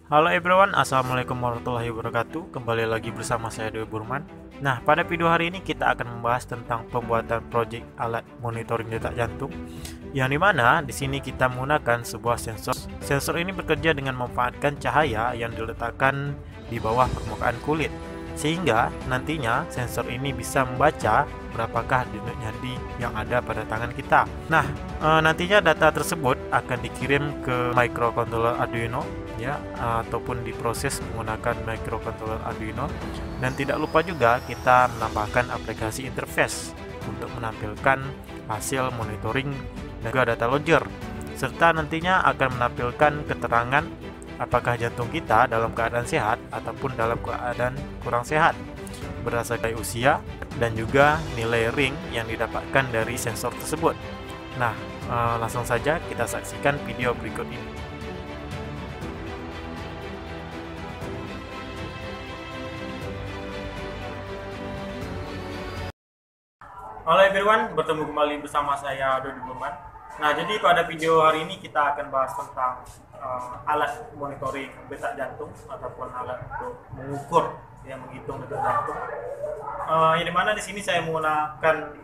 Halo everyone, assalamualaikum warahmatullahi wabarakatuh. Kembali lagi bersama saya Dewi Burman. Nah, pada video hari ini kita akan membahas tentang pembuatan project alat monitoring detak jantung, yang dimana di sini kita menggunakan sebuah sensor. Sensor ini bekerja dengan memanfaatkan cahaya yang diletakkan di bawah permukaan kulit, sehingga nantinya sensor ini bisa membaca berapakah denyut nadi yang ada pada tangan kita. Nah, nantinya data tersebut akan dikirim ke microcontroller Arduino ya, ataupun diproses menggunakan microcontroller Arduino. Dan tidak lupa juga kita menambahkan aplikasi interface untuk menampilkan hasil monitoring dan juga data logger, serta nantinya akan menampilkan keterangan apakah jantung kita dalam keadaan sehat ataupun dalam keadaan kurang sehat berdasarkan usia dan juga nilai ring yang didapatkan dari sensor tersebut. Nah, langsung saja kita saksikan video berikut ini. Halo everyone, bertemu kembali bersama saya Dodi Burman. Nah, jadi pada video hari ini kita akan bahas tentang alat monitoring detak jantung ataupun alat untuk mengukur yang menghitung detak jantung. Yang dimana di sini saya menggunakan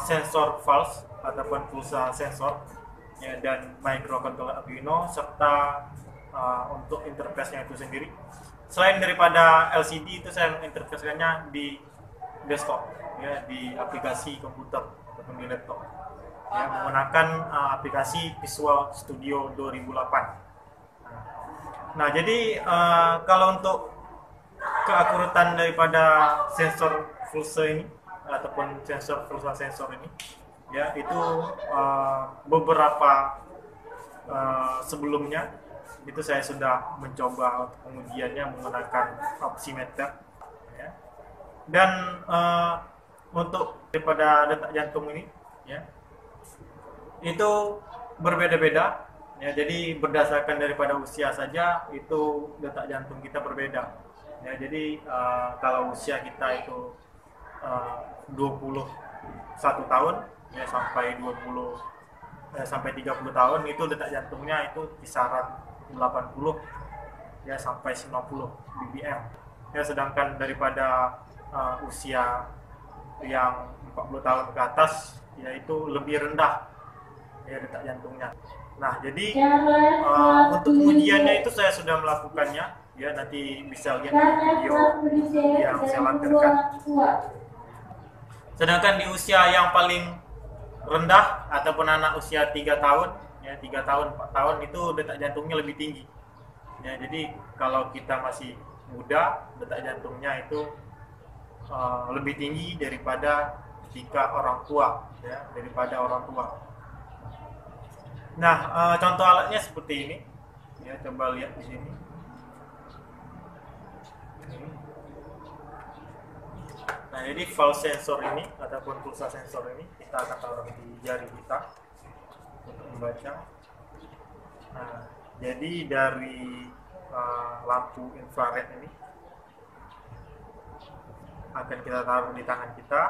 sensor pulse ataupun pulsa sensor ya, dan microcontroller Arduino serta untuk interface-nya itu sendiri. Selain daripada LCD itu saya menginterface-nya di desktop ya, di aplikasi komputer ataupun di laptop ya, menggunakan aplikasi Visual Studio 2008. Nah, jadi kalau untuk keakuratan daripada sensor pulsa ini ataupun sensor pulsa sensor ini ya, itu beberapa sebelumnya itu saya sudah mencoba untuk pengujiannya menggunakan oximeter ya. Dan untuk daripada detak jantung ini ya, itu berbeda-beda ya, jadi berdasarkan daripada usia saja itu detak jantung kita berbeda ya. Jadi kalau usia kita itu 21 tahun ya sampai 30 tahun, itu detak jantungnya itu kisaran 80 ya sampai 90 BPM ya, sedangkan daripada usia yang 40 tahun ke atas yaitu lebih rendah ya detak jantungnya. Nah, jadi untuk pengujiannya itu saya sudah melakukannya ya, nanti bisa lihat di video yang saya lampirkan. Sedangkan di usia yang paling rendah ataupun anak usia 3 tahun ya, 3 tahun 4 tahun itu detak jantungnya lebih tinggi ya. Jadi kalau kita masih muda, detak jantungnya itu lebih tinggi daripada ketika orang tua ya, daripada orang tua. Nah, contoh alatnya seperti ini ya, coba lihat di sini. Nah, jadi pulse sensor ini ataupun pulsa sensor ini kita akan taruh di jari kita untuk membaca. Nah, jadi dari lampu infrared ini akan kita taruh di tangan kita,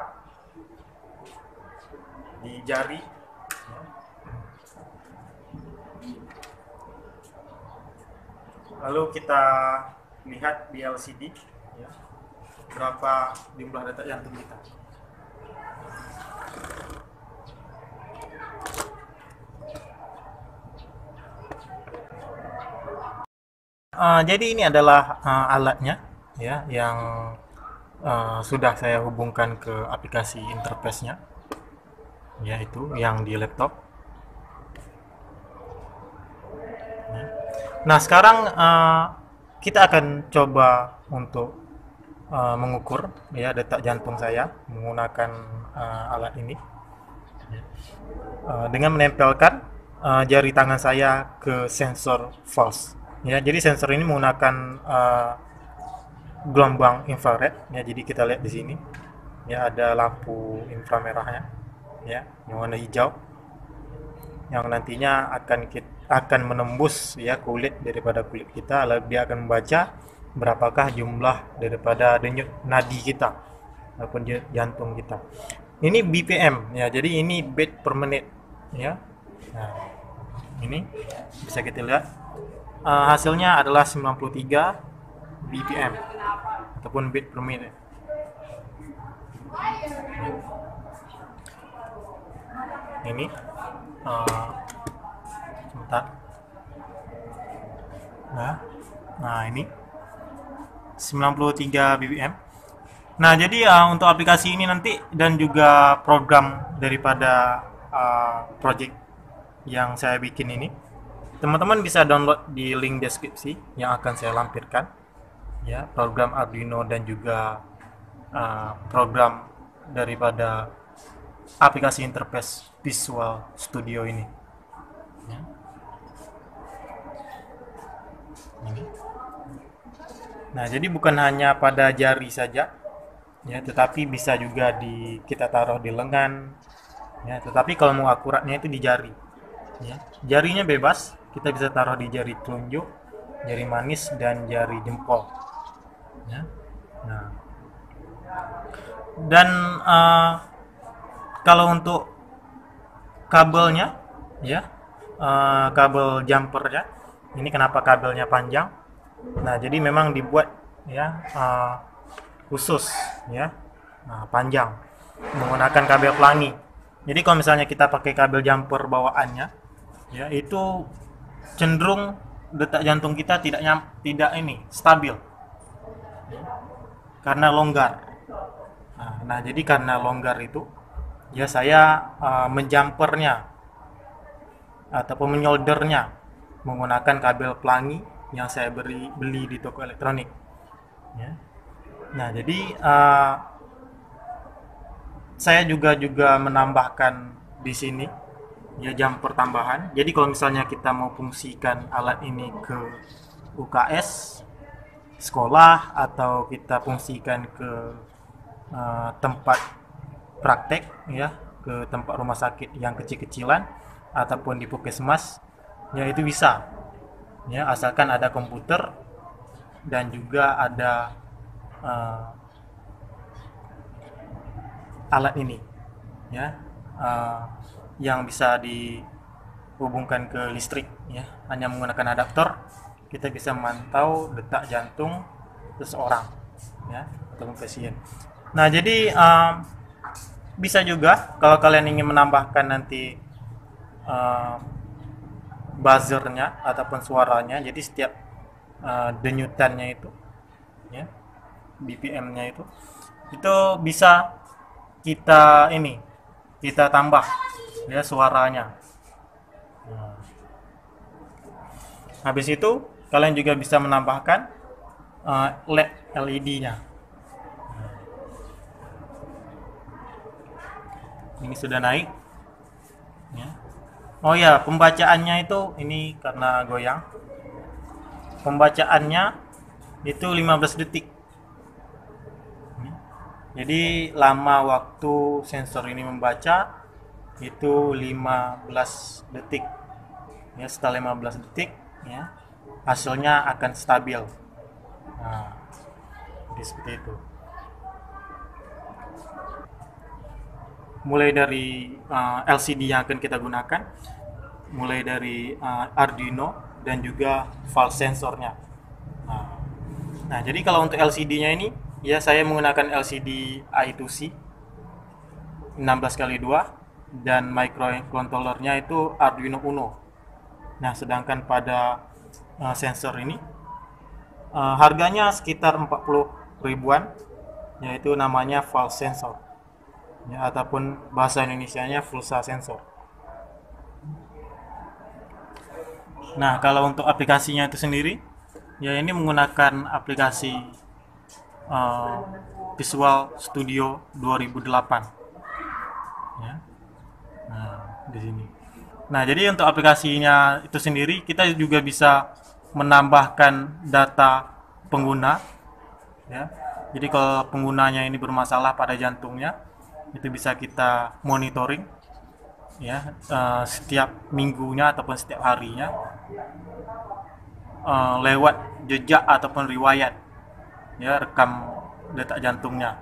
di jari lalu kita lihat di LCD ya, berapa jumlah detak jantung kita. Jadi ini adalah alatnya ya, yang sudah saya hubungkan ke aplikasi interface-nya yaitu yang di laptop. Nah, sekarang kita akan coba untuk mengukur ya detak jantung saya menggunakan alat ini dengan menempelkan jari tangan saya ke sensor pulse ya. Jadi sensor ini menggunakan gelombang infrared ya, jadi kita lihat di sini ya, ada lampu inframerahnya ya yang warna hijau yang nantinya akan menembus ya kulit daripada kulit kita, lalu dia akan membaca berapakah jumlah daripada denyut nadi kita ataupun jantung kita. Ini BPM ya, jadi ini beat per menit ya. Nah, ini bisa kita lihat hasilnya adalah 93 BPM ataupun beat per minute. Ini sebentar. Nah ini 93 BPM. Nah, jadi untuk aplikasi ini nanti dan juga program daripada project yang saya bikin ini, teman-teman bisa download di link deskripsi yang akan saya lampirkan. Ya, program Arduino dan juga program daripada aplikasi interface Visual Studio ini. Ya. Ini. Nah, jadi bukan hanya pada jari saja, ya, tetapi bisa juga kita taruh di lengan, ya. Tetapi kalau mau akuratnya itu di jari, ya. Jarinya bebas, kita bisa taruh di jari telunjuk, jari manis, dan jari jempol, ya. Nah, dan kalau untuk kabelnya, ya, kabel jumpernya, ini kenapa kabelnya panjang? Nah, jadi memang dibuat, ya, khusus, ya, panjang, menggunakan kabel pelangi. Jadi kalau misalnya kita pakai kabel jumper bawaannya, ya, itu cenderung detak jantung kita tidak stabil, karena longgar. Nah, jadi karena longgar itu, ya, saya menjumpernya ataupun menyoldernya menggunakan kabel pelangi yang saya beli di toko elektronik, ya. Nah, jadi saya juga menambahkan di sini, ya, jumper tambahan. Jadi kalau misalnya kita mau fungsikan alat ini ke UKS sekolah, atau kita fungsikan ke tempat praktek, ya, ke tempat rumah sakit yang kecil-kecilan ataupun di puskesmas, ya, itu bisa, ya, asalkan ada komputer dan juga ada alat ini, ya, yang bisa dihubungkan ke listrik, ya. Hanya menggunakan adaptor kita bisa memantau detak jantung seseorang, ya, atau pasien. Nah, jadi bisa juga kalau kalian ingin menambahkan nanti buzzernya ataupun suaranya, jadi setiap denyutannya itu, ya, BPM-nya itu bisa kita tambah, ya, suaranya. Nah, habis itu kalian juga bisa menambahkan LED LED-nya. Ini sudah naik, ya. Oh ya, pembacaannya itu ini karena goyang. Pembacaannya itu 15 detik. Jadi lama waktu sensor ini membaca itu 15 detik. Ya, setelah 15 detik, ya, hasilnya akan stabil. Nah, jadi seperti itu. Mulai dari LCD yang akan kita gunakan, mulai dari Arduino dan juga file sensornya. Nah, jadi kalau untuk LCD-nya ini, ya, saya menggunakan LCD I2C 16x2 dan microcontrollernya itu Arduino Uno. Nah, sedangkan pada sensor ini harganya sekitar 40 ribuan, yaitu namanya file sensor, ya, ataupun bahasa Indonesianya pulsa sensor. Nah, kalau untuk aplikasinya itu sendiri, ya, ini menggunakan aplikasi Visual Studio 2008, ya. Nah, di sini. Nah, jadi untuk aplikasinya itu sendiri kita juga bisa menambahkan data pengguna, ya. Jadi kalau penggunanya ini bermasalah pada jantungnya, itu bisa kita monitoring, ya, setiap minggunya ataupun setiap harinya, lewat jejak ataupun riwayat, ya, rekam detak jantungnya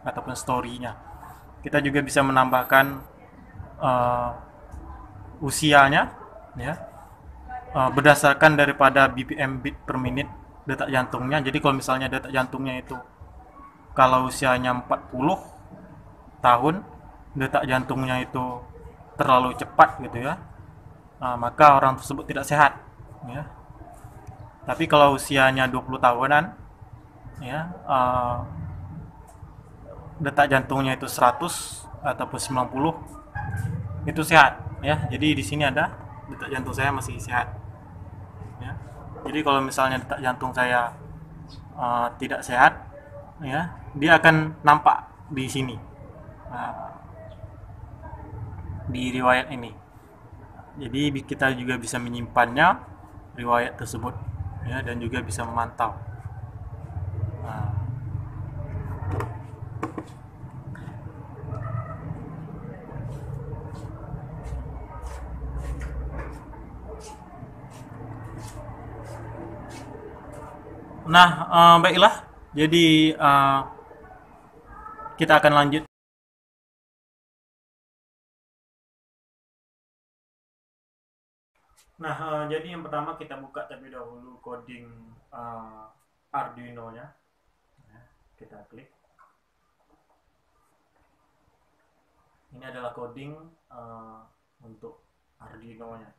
ataupun story-nya. Kita juga bisa menambahkan usianya, ya, berdasarkan daripada BPM beat per menit detak jantungnya. Jadi kalau misalnya detak jantungnya itu kalau usianya 40 tahun, detak jantungnya itu terlalu cepat gitu ya, maka orang tersebut tidak sehat ya. Tapi kalau usianya 20 tahunan ya, detak jantungnya itu 100 ataupun 90, itu sehat ya. Jadi di sini ada detak jantung saya masih sehat ya. Jadi kalau misalnya detak jantung saya tidak sehat ya, dia akan nampak di sini, uh, di riwayat ini. Jadi kita juga bisa menyimpannya riwayat tersebut ya, dan juga bisa memantau. Nah, baiklah. Jadi kita akan lanjut. Jadi yang pertama kita buka terlebih dahulu coding Arduino-nya. Ya, kita klik. Ini adalah coding untuk Arduino-nya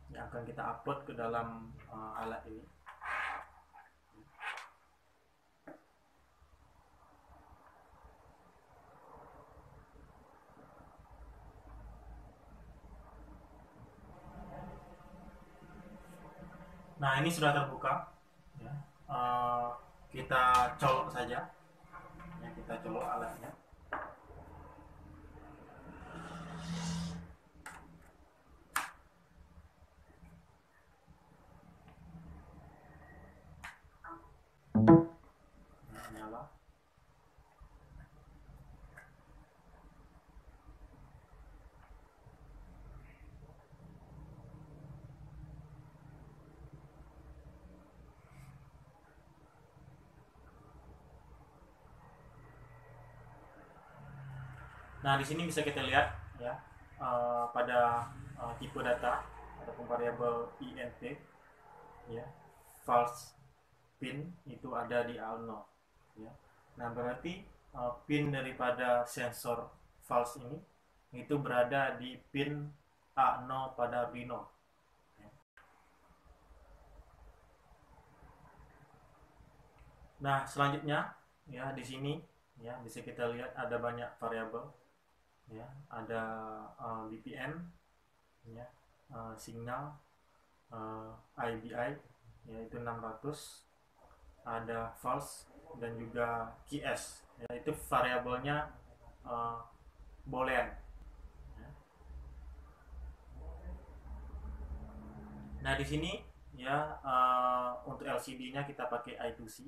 yang akan kita upload ke dalam alat ini. Nah, ini sudah terbuka ya. Kita colok saja ya, kita colok alatnya. Nah, nyala. Nah, di sini bisa kita lihat ya, pada tipe data ataupun variabel int ya, false pin itu ada di A0 ya. Nah, berarti pin daripada sensor false ini itu berada di pin A0 pada Arduino ya. Nah, selanjutnya ya, di sini ya bisa kita lihat ada banyak variabel ya, ada BPM ya, signal, IBI yaitu 600, ada false dan juga QS yaitu variabelnya boolean ya. Nah, di sini ya, untuk LCD-nya kita pakai I2C.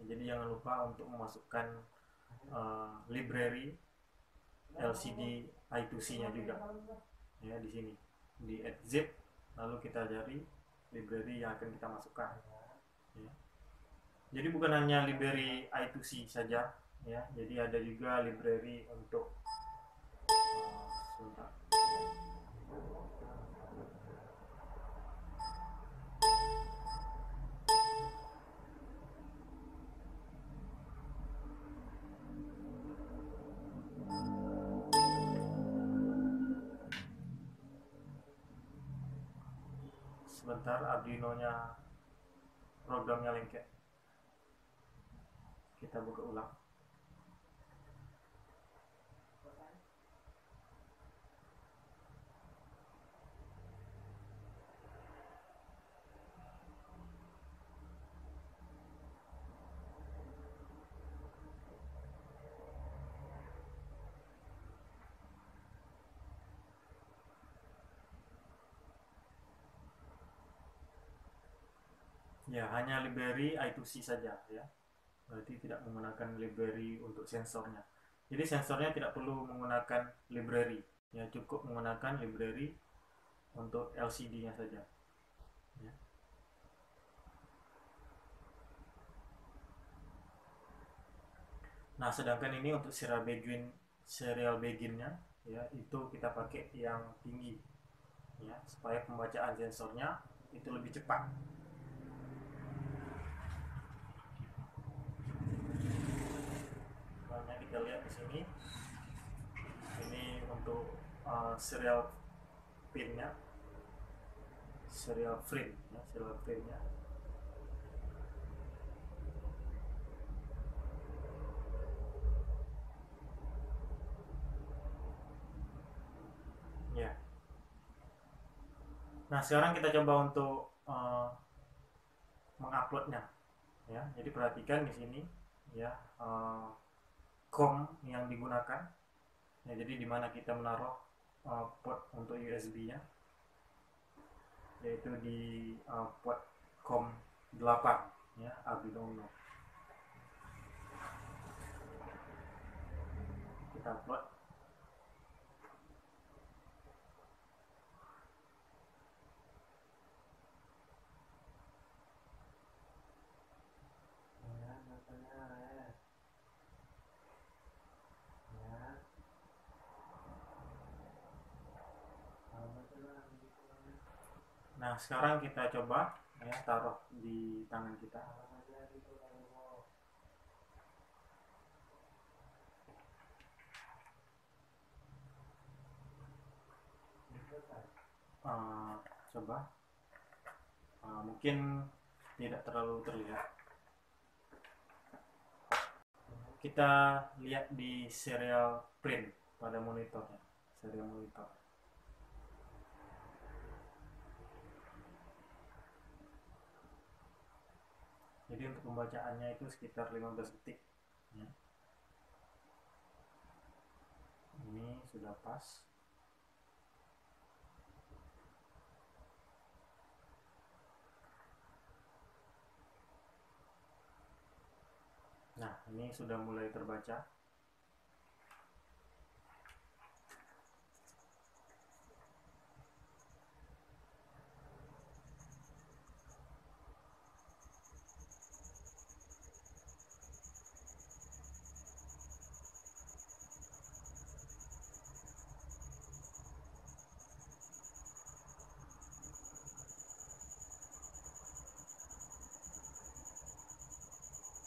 Jadi jangan lupa untuk memasukkan library LCD I2C-nya juga ya, di sini di add zip, lalu kita cari library yang akan kita masukkan ya. Jadi bukan hanya library I2C saja ya, jadi ada juga library untuk sebentar. Sebentar, Arduino-nya programnya lengket. Kita buka ulang. Ya, hanya library I2C saja ya. Berarti tidak menggunakan library untuk sensornya. Jadi sensornya tidak perlu menggunakan library. Ya, cukup menggunakan library untuk LCD-nya saja. Ya. Nah, sedangkan ini untuk serial begin-nya ya, itu kita pakai yang tinggi ya, supaya pembacaan sensornya itu lebih cepat. Makanya kita lihat di sini, ini untuk serial pinnya, serial frame ya, serial frame-nya. Ya. Nah, sekarang kita coba untuk menguploadnya ya. Jadi perhatikan di sini ya, COM yang digunakan ya, jadi di mana kita menaruh port untuk USB-nya, yaitu di port COM 8 ya, Arduino Uno. Kita upload. Nah, sekarang kita coba ya, taruh di tangan kita. Coba mungkin tidak terlalu terlihat. Kita lihat di serial print pada monitornya, serial monitor. Jadi untuk pembacaannya itu sekitar 15 detik ya. Ini sudah pas. Nah, ini sudah mulai terbaca.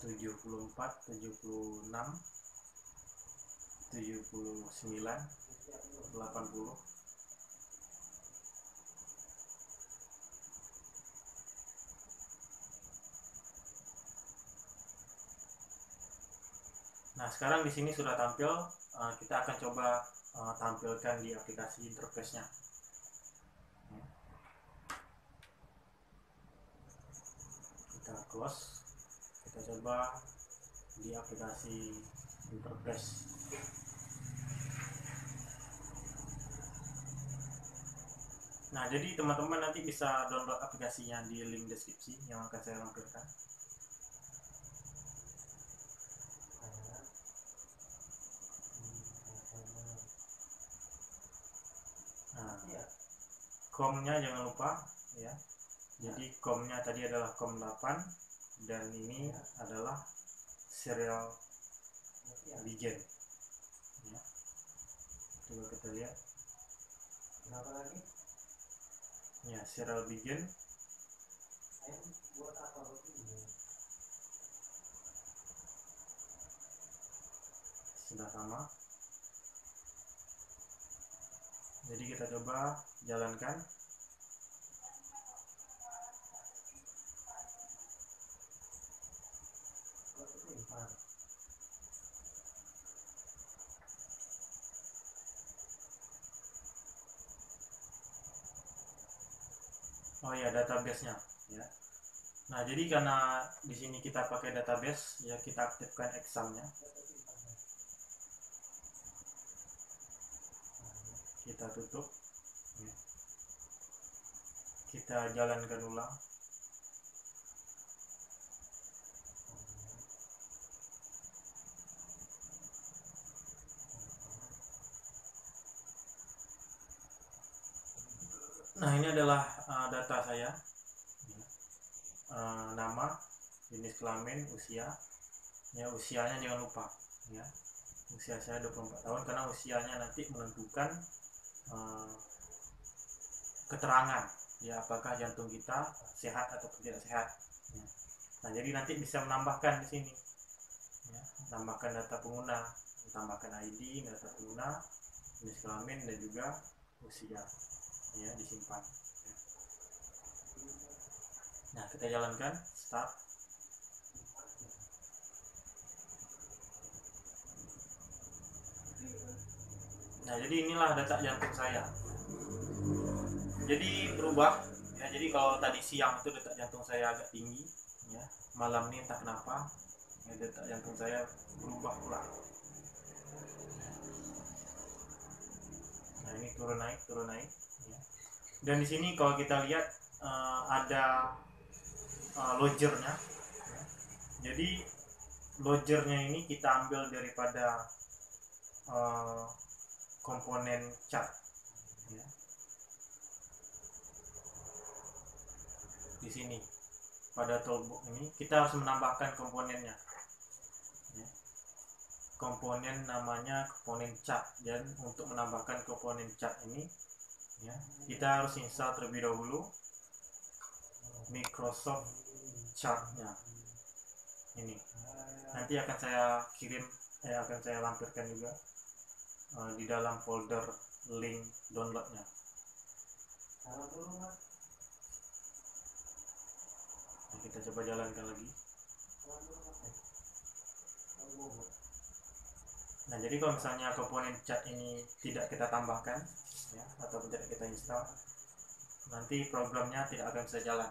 Tujuh puluh empat, 76, 79, 80. Nah, sekarang di sini sudah tampil. Kita akan coba tampilkan di aplikasi interface-nya. Kita close. Kita coba di aplikasi interface. Nah, jadi teman-teman nanti bisa download aplikasinya di link deskripsi yang akan saya lampirkan. Nah, COM-nya jangan lupa ya. Jadi COM-nya tadi adalah COM 8 dan ini adalah serial begin ya. Coba kita lihat. Berapa lagi? Ya, serial begin. Sudah sama. Jadi kita coba jalankan. Oh ya, database-nya ya. Nah, jadi karena di sini kita pakai database ya, kita aktifkan exam-nya. Kita tutup ya. Kita jalankan ulang. Nah, ini adalah data saya ya. Nama, jenis kelamin, usia ya. Usianya jangan lupa ya, usia saya 24 tahun karena usianya nanti menentukan keterangan ya, apakah jantung kita sehat atau tidak sehat ya. Nah, jadi nanti bisa menambahkan di sini ya, tambahkan data pengguna, tambahkan ID, data pengguna, jenis kelamin dan juga usia ya, disimpan ya. Nah, kita jalankan start. Nah, jadi inilah data jantung saya. Jadi berubah ya, jadi kalau tadi siang itu detak jantung saya agak tinggi ya, malam ini entah kenapa ya, detak jantung saya berubah pula. Nah, ini turun naik ya. Dan di sini kalau kita lihat ada lodgernya ya. Jadi lodgernya ini kita ambil daripada komponen chart ya. Di sini pada toolbox ini kita harus menambahkan komponennya ya. Komponen namanya komponen chart, dan untuk menambahkan komponen chart ini ya, kita harus install terlebih dahulu Microsoft Chartnya ini. Nanti akan saya kirim, akan saya lampirkan juga di dalam folder link downloadnya. Nah, kita coba jalankan lagi. Nah, jadi kalau misalnya komponen chat ini tidak kita tambahkan ya, atau tidak kita install, nanti programnya tidak akan bisa jalan.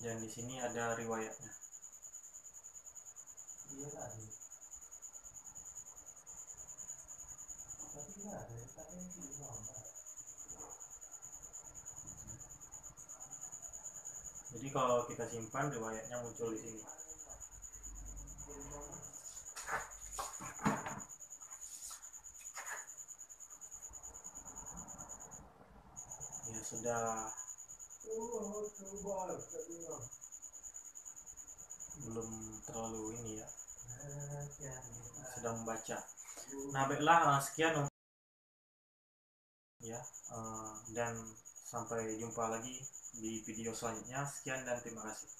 Dan di sini ada riwayatnya. Jadi kalau kita simpan, riwayatnya muncul di sini. Ya sudah, belum terlalu ini ya, sudah membaca. Nah, baiklah, sekian ya, dan sampai jumpa lagi di video selanjutnya. Sekian dan terima kasih.